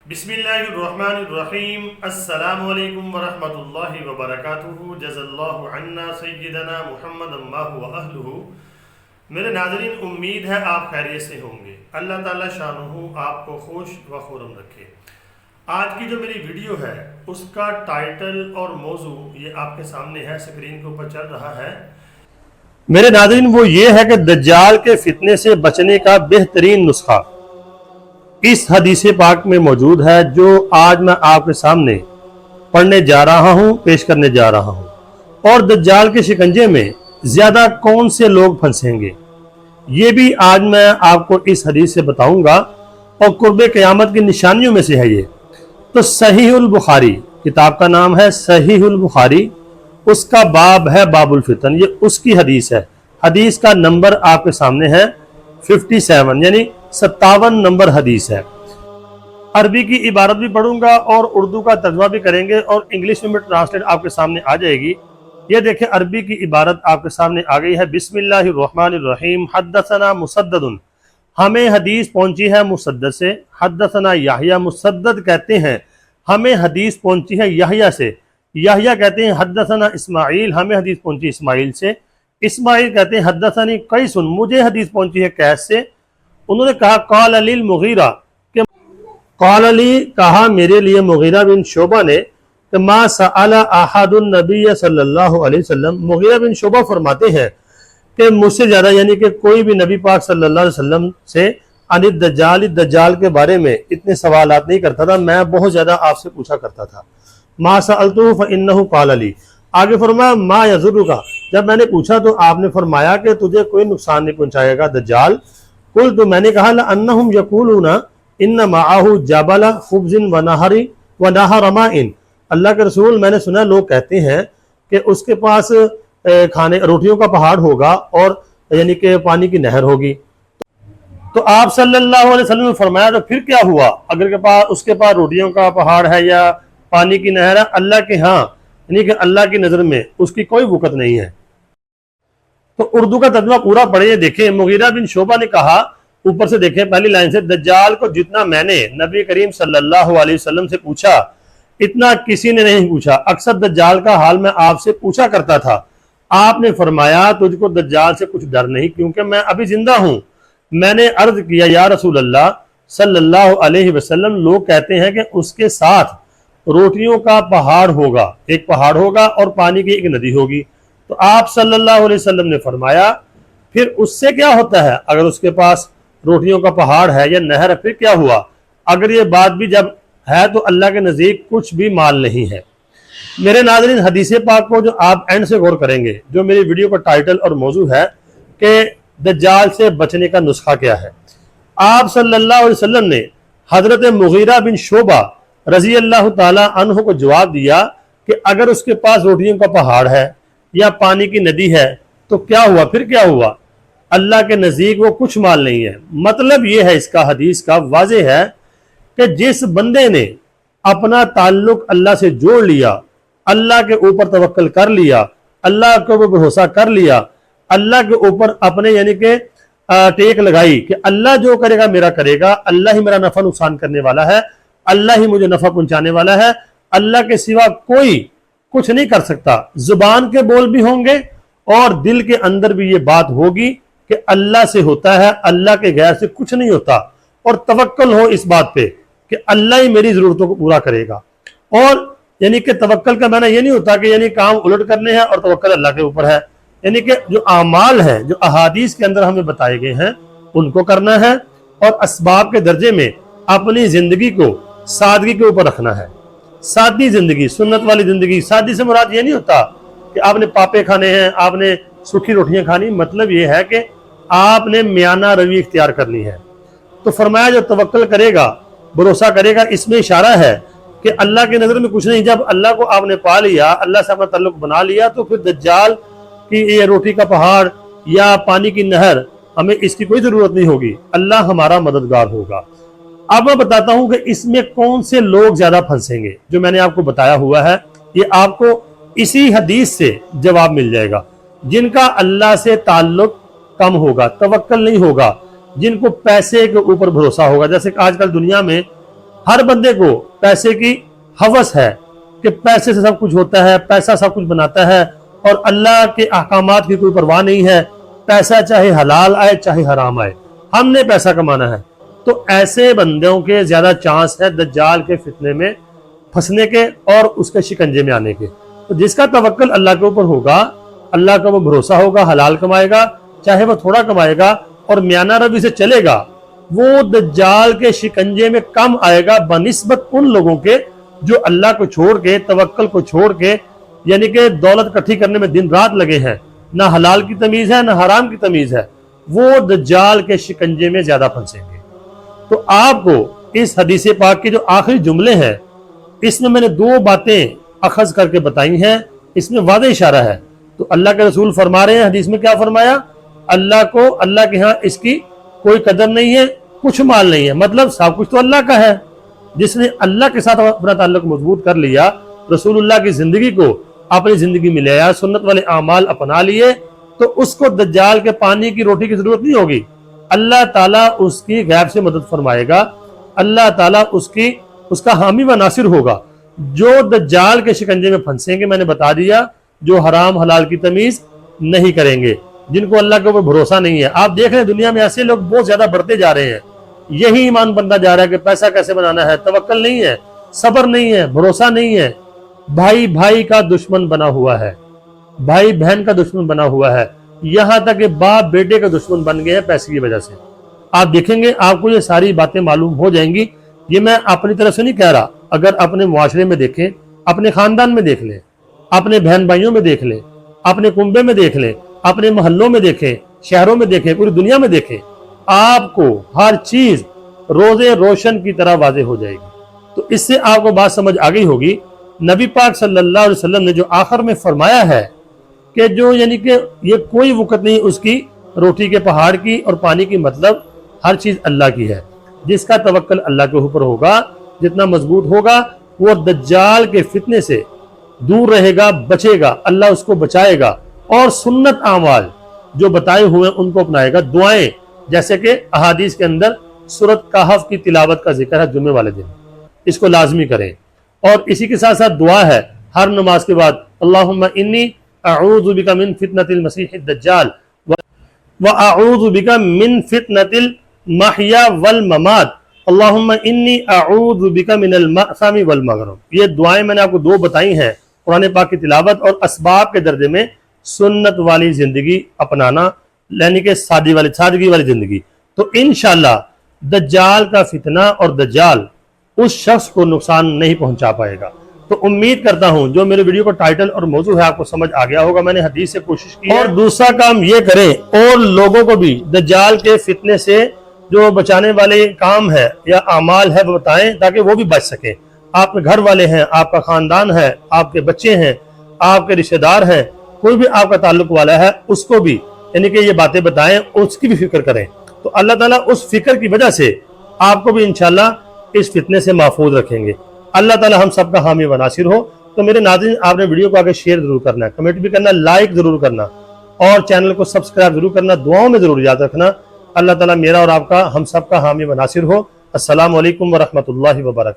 بسم اللہ الرحمن الرحیم السلام علیکم ورحمۃ اللہ وبرکاتہ جزا اللہ عنا سیدنا محمد اللہ و اہلہ۔ میرے ناظرین، امید ہے آپ خیریت سے ہوں گے۔ اللہ تعالیٰ شانہ آپ کو خوش و خرم رکھے۔ آج کی جو میری ویڈیو ہے اس کا ٹائٹل اور موضوع یہ آپ کے سامنے ہے، سکرین کے اوپر چل رہا ہے۔ میرے ناظرین، وہ یہ ہے کہ دجال کے فتنے سے بچنے کا بہترین نسخہ اس حدیث پاک میں موجود ہے، جو آج میں آپ کے سامنے پڑھنے جا رہا ہوں، پیش کرنے جا رہا ہوں۔ اور دجال کے شکنجے میں زیادہ کون سے لوگ پھنسیں گے، یہ بھی آج میں آپ کو اس حدیث سے بتاؤں گا، اور قرب قیامت کی نشانیوں میں سے ہے یہ۔ تو صحیح البخاری کتاب کا نام ہے، صحیح البخاری، اس کا باب ہے باب الفتن، یہ اس کی حدیث ہے۔ حدیث کا نمبر آپ کے سامنے ہے 57، یعنی 57 نمبر حدیث ہے۔ عربی کی عبارت بھی پڑھوں گا اور اردو کا ترجمہ بھی کریں گے، اور انگلش میں بھی ٹرانسلیٹ آپ کے سامنے آ جائے گی۔ یہ دیکھیں، عربی کی عبارت آپ کے سامنے آ گئی ہے۔ بسم اللہ الرحمن الرحیم۔ حدثنا مسدد، ہمیں حدیث پہنچی ہے مسدد سے۔ حدثنا یحییٰ، مسدد کہتے ہیں ہمیں حدیث پہنچی ہے یحییٰ سے۔ یحییٰ کہتے ہیں حدثنا اسماعیل، ہمیں حدیث پہنچی اسماعیل سے۔ اسماعیل کہتے ہیں حدثنی قیس، مجھے حدیث پہنچی ہے قیس سے۔ انہوں نے کہا قال علی المغیرہ، کہ قال علی کہا میرے لیے مغیرہ بن شعبہ نے کہ ما سأل احد النبی صلی اللہ علیہ وسلم، مغیرہ بن شعبہ فرماتے ہیں کہ مجھ سے زیادہ، یعنی کہ کوئی بھی نبی پاک صلی اللہ علیہ وسلم سے عن الدجال، دجال کے بارے میں اتنے سوالات نہیں کرتا تھا، میں بہت زیادہ آپ سے پوچھا کرتا تھا۔ ما سألتہ فإنہ قال علی، آگے فرمایا ما یضرک، جب میں نے پوچھا تو آپ نے فرمایا کہ تجھے کوئی نقصان نہیں پہنچائے گا دجال۔ قلت، میں نے کہا لأنہم یقولون ان معہ جبل خبز ونہر ماء، اللہ کے رسول میں نے سنا لوگ کہتے ہیں کہ اس کے پاس کھانے روٹیوں کا پہاڑ ہوگا، اور یعنی کہ پانی کی نہر ہوگی۔ تو آپ صلی اللہ علیہ وسلم نے فرمایا تو پھر کیا ہوا، اگر اس کے پاس روٹیوں کا پہاڑ ہے یا پانی کی نہر ہے، اللہ کے ہاں یعنی کہ اللہ کی نظر میں اس کی کوئی وقت نہیں ہے۔ تو اردو کا ترجمہ پورا پڑھیں، دیکھیں مغیرہ بن شعبہ نے کہا، اوپر سے دیکھیں پہلی لائن سے، دجال کو جتنا میں نے نبی کریم صلی اللہ علیہ وسلم سے پوچھا اتنا کسی نے نہیں پوچھا، اکثر دجال کا حال میں آپ سے پوچھا کرتا تھا۔ آپ نے فرمایا تجھ کو دجال سے کچھ ڈر نہیں، کیونکہ میں ابھی زندہ ہوں۔ میں نے عرض کیا یا رسول اللہ صلی اللہ علیہ وسلم، لوگ کہتے ہیں کہ اس کے ساتھ روٹیوں کا پہاڑ ہوگا، ایک پہاڑ ہوگا اور پانی کی ایک ندی ہوگی۔ تو آپ صلی اللہ علیہ وسلم نے فرمایا پھر اس سے کیا ہوتا ہے، اگر اس کے پاس روٹیوں کا پہاڑ ہے یا نہر ہے پھر کیا ہوا، اگر یہ بات بھی جب ہے تو اللہ کے نزدیک کچھ بھی مال نہیں ہے۔ میرے ناظرین، حدیث پاک کو جو آپ اینڈ سے غور کریں گے، جو میری ویڈیو کا ٹائٹل اور موضوع ہے کہ دجال سے بچنے کا نسخہ کیا ہے، آپ صلی اللہ علیہ وسلم نے حضرت مغیرہ بن شعبہ رضی اللہ تعالی عنہ کو جواب دیا کہ اگر اس کے پاس روٹیوں کا پہاڑ ہے یا پانی کی ندی ہے تو کیا ہوا، پھر کیا ہوا، اللہ کے نزدیک وہ کچھ مال نہیں ہے۔ مطلب یہ ہے اس کا، حدیث کا واضح ہے کہ جس بندے نے اپنا تعلق اللہ سے جوڑ لیا، اللہ کے اوپر توکل کر لیا، اللہ کو بھروسہ کر لیا، اللہ کے اوپر اپنے یعنی کہ ٹیک لگائی کہ اللہ جو کرے گا میرا کرے گا، اللہ ہی میرا نفع نقصان کرنے والا ہے، اللہ ہی مجھے نفع پہنچانے والا ہے، اللہ کے سوا کوئی کچھ نہیں کر سکتا۔ زبان کے بول بھی ہوں گے اور دل کے اندر بھی یہ بات ہوگی کہ اللہ سے ہوتا ہے، اللہ کے غیر سے کچھ نہیں ہوتا، اور توکل ہو اس بات پہ کہ اللہ ہی میری ضرورتوں کو پورا کرے گا۔ اور یعنی کہ توکل کا معنی یہ نہیں ہوتا کہ یعنی کام الٹ کرنے ہیں اور توکل اللہ کے اوپر ہے، یعنی کہ جو اعمال ہیں جو احادیث کے اندر ہمیں بتائے گئے ہیں ان کو کرنا ہے، اور اسباب کے درجے میں اپنی زندگی کو سادگی کے اوپر رکھنا ہے۔ سادی زندگی، سنت والی زندگی۔ سادی سے مراد یہ نہیں ہوتا کہ آپ نے پاپے کھانے ہیں، آپ نے سوکھی روٹیاں کھانی، مطلب یہ ہے کہ آپ نے میانہ روی اختیار کرنی ہے۔ تو فرمایا جو توکل کرے گا، بھروسہ کرے گا، اس میں اشارہ ہے کہ اللہ کی نظر میں کچھ نہیں۔ جب اللہ کو آپ نے پا لیا، اللہ سے اپنا تعلق بنا لیا، تو پھر دجال کی یہ روٹی کا پہاڑ یا پانی کی نہر ہمیں اس کی کوئی ضرورت نہیں ہوگی، اللہ ہمارا مددگار ہوگا۔ اب میں بتاتا ہوں کہ اس میں کون سے لوگ زیادہ پھنسیں گے۔ جو میں نے آپ کو بتایا ہوا ہے یہ آپ کو اسی حدیث سے جواب مل جائے گا۔ جن کا اللہ سے تعلق کم ہوگا، توکل نہیں ہوگا، جن کو پیسے کے اوپر بھروسہ ہوگا، جیسے کہ آج کل دنیا میں ہر بندے کو پیسے کی ہوس ہے کہ پیسے سے سب کچھ ہوتا ہے، پیسہ سب کچھ بناتا ہے، اور اللہ کے احکامات کی کوئی پرواہ نہیں ہے، پیسہ چاہے حلال آئے چاہے حرام آئے، ہم نے پیسہ کمانا ہے۔ تو ایسے بندوں کے زیادہ چانس ہے دجال کے فتنے میں پھنسنے کے اور اس کے شکنجے میں آنے کے۔ تو جس کا توکل اللہ کے اوپر ہوگا، اللہ کا وہ بھروسہ ہوگا، حلال کمائے گا چاہے وہ تھوڑا کمائے گا اور میانہ روی سے چلے گا، وہ دجال کے شکنجے میں کم آئے گا بنسبت ان لوگوں کے جو اللہ کو چھوڑ کے، توکل کو چھوڑ کے، یعنی کہ دولت اکٹھی کرنے میں دن رات لگے ہیں، نہ حلال کی تمیز ہے نہ حرام کی تمیز ہے، وہ دجال کے شکنجے میں زیادہ پھنسیں گے۔ تو آپ کو اس حدیث پاک کے جو آخری جملے ہیں، اس میں نے دو باتیں اخذ کر کے بتائی ہیں، اس میں واضح اشارہ ہے۔ تو اللہ کے رسول فرما رہے ہیں، حدیث میں کیا فرمایا؟ اللہ کو، اللہ کے ہاں اس کی کوئی قدر نہیں ہے، کچھ مال نہیں ہے، مطلب سب کچھ تو اللہ کا ہے۔ جس نے اللہ کے ساتھ اپنا تعلق مضبوط کر لیا، رسول اللہ کی زندگی کو اپنی زندگی میں لے آیا، سنت والے اعمال اپنا لیے، تو اس کو دجال کے پانی کی روٹی کی ضرورت نہیں ہوگی۔ اللہ تعالیٰ اس کی غیب سے مدد فرمائے گا، اللہ تعالیٰ اس کا حامی و ناصر ہوگا۔ جو دجال کے شکنجے میں پھنسیں گے، میں نے بتا دیا، جو حرام حلال کی تمیز نہیں کریں گے، جن کو اللہ کے اوپر بھروسہ نہیں ہے۔ آپ دیکھ رہے ہیں دنیا میں ایسے لوگ بہت زیادہ بڑھتے جا رہے ہیں، یہی ایمان بنتا جا رہا ہے کہ پیسہ کیسے بنانا ہے، توکل نہیں ہے، صبر نہیں ہے، بھروسہ نہیں ہے، بھائی بھائی کا دشمن بنا ہوا ہے، بھائی بہن کا دشمن بنا ہوا ہے، یہاں تک کہ باپ بیٹے کا دشمن بن گئے ہیں پیسے کی وجہ سے۔ آپ دیکھیں گے، آپ کو یہ ساری باتیں معلوم ہو جائیں گی۔ یہ میں اپنی طرف سے نہیں کہہ رہا، اگر اپنے معاشرے میں دیکھیں، اپنے خاندان میں دیکھ لیں، اپنے بہن بھائیوں میں دیکھ لیں، اپنے کنبے میں دیکھ لیں، اپنے محلوں میں دیکھیں، شہروں میں دیکھیں، پوری دنیا میں دیکھیں، آپ کو ہر چیز روزے روشن کی طرح واضح ہو جائے گی۔ تو اس سے آپ کو بات سمجھ آ گئی ہوگی۔ نبی پاک صلی اللہ علیہ وسلم نے جو آخر میں فرمایا ہے کہ جو یعنی کہ یہ کوئی وقت نہیں اس کی روٹی کے پہاڑ کی اور پانی کی، مطلب ہر چیز اللہ کی ہے۔ جس کا توکل اللہ کے اوپر ہوگا، جتنا مضبوط ہوگا، وہ دجال کے فتنے سے دور رہے گا، بچے گا، اللہ اس کو بچائے گا، اور سنت اعمال جو بتائے ہوئے ان کو اپنائے گا۔ دعائیں، جیسے کہ احادیث کے اندر سورۃ کہف کی تلاوت کا ذکر ہے جمعے والے دن، اس کو لازمی کریں۔ اور اسی کے ساتھ ساتھ دعا ہے ہر نماز کے بعد، اللہم انی اعوذ بک من فتنۃ المسیح الدجال واعوذ بک من فتنۃ المحیا والممات، اللہم انی اعوذ بک من المأثم والمغرم۔ یہ دعائیں میں نے آپ کو دو بتائی ہیں، قرآن پاک کی تلاوت اور اسباب کے درجے میں سنت والی زندگی اپنانا، یعنی کہ سادگی والی زندگی۔ تو انشاءاللہ دجال کا فتنہ اور دجال اس شخص کو نقصان نہیں پہنچا پائے گا۔ تو امید کرتا ہوں جو میرے ویڈیو کا ٹائٹل اور موضوع ہے آپ کو سمجھ آ گیا ہوگا۔ میں نے حدیث سے کوشش کی ہے۔ اور دوسرا کام یہ کریں، اور لوگوں کو بھی دجال کے فتنے سے جو بچانے والے کام ہے یا اعمال ہے وہ بتائیں، تاکہ وہ بھی بچ سکیں۔ آپ کے گھر والے ہیں، آپ کا خاندان ہے، آپ کے بچے ہیں، آپ کے رشتہ دار ہیں، کوئی بھی آپ کا تعلق والا ہے، اس کو بھی یعنی کہ یہ باتیں بتائیں، اس کی بھی فکر کریں۔ تو اللہ تعالیٰ اس فکر کی وجہ سے آپ کو بھی انشاءاللہ اس فتنے سے محفوظ رکھیں گے۔ اللہ تعالیٰ ہم سب کا حامی و ناصر ہو۔ تو میرے ناظرین، آپ نے ویڈیو کو آگے شیئر ضرور کرنا ہے، کمنٹ بھی کرنا، لائک ضرور کرنا، اور چینل کو سبسکرائب ضرور کرنا، دعاؤں میں ضرور یاد رکھنا۔ اللہ تعالیٰ میرا اور آپ کا، ہم سب کا حامی و ناصر ہو۔ السلام علیکم ورحمۃ اللہ وبرکاتہ۔